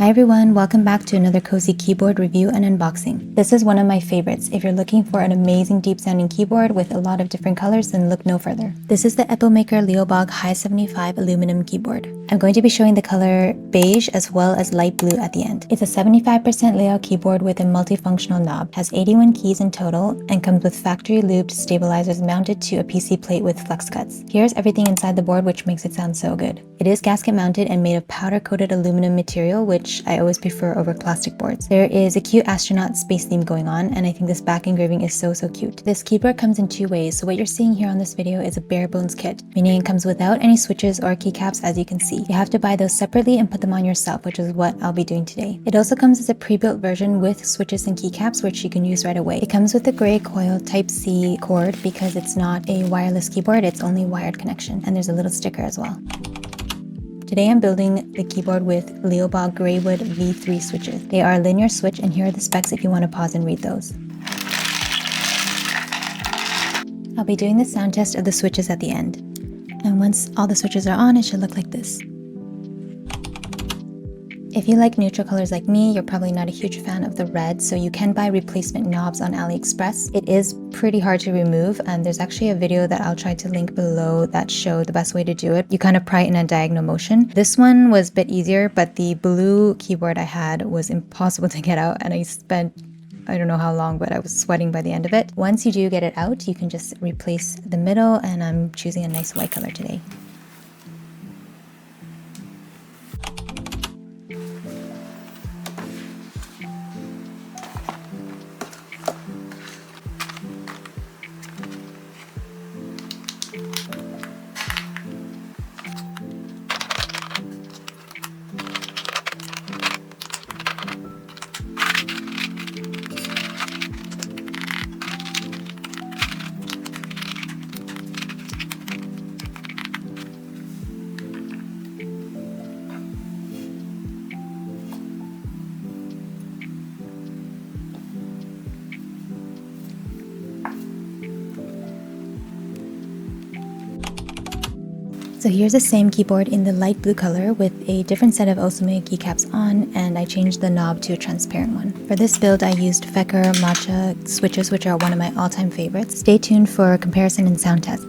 Hi everyone, welcome back to another cozy keyboard review and unboxing. This is one of my favorites. If you're looking for an amazing deep sounding keyboard with a lot of different colors, then look no further. This is the Epilmaker Leobog Hi75 aluminum keyboard. I'm going to be showing the color beige as well as light blue at the end. It's a 75% layout keyboard with a multifunctional knob, has 81 keys in total, and comes with factory looped stabilizers mounted to a PC plate with flex cuts. Here's everything inside the board, which makes it sound so good. It is gasket mounted and made of powder coated aluminum material, which I always prefer over plastic boards. There is a cute astronaut space theme going on, and I think this back engraving is so cute. This keyboard comes in two ways, so what you're seeing here on this video is a bare bones kit, meaning it comes without any switches or keycaps, as you can see. You have to buy those separately and put them on yourself, which is what I'll be doing today. It also comes as a pre-built version with switches and keycaps, which you can use right away. It comes with a gray coil Type-C cord because it's not a wireless keyboard, it's only wired connection, and there's a little sticker as well. Today I'm building the keyboard with Leobog Graywood V3 switches. They are a linear switch, and here are the specs if you want to pause and read those. I'll be doing the sound test of the switches at the end. And once all the switches are on, it should look like this. If you like neutral colors like me, you're probably not a huge fan of the red, so you can buy replacement knobs on AliExpress. It is pretty hard to remove, and there's actually a video that I'll try to link below that show the best way to do it. You kind of pry it in a diagonal motion. This one was a bit easier, but the blue keyboard I had was impossible to get out, and I spent I don't know how long, but I was sweating by the end of it. Once you do get it out, you can just replace the middle, and I'm choosing a nice white color today. So here's the same keyboard in the light blue color with a different set of Osome keycaps on, and I changed the knob to a transparent one. For this build, I used Feker Matcha switches, which are one of my all-time favorites. Stay tuned for comparison and sound test.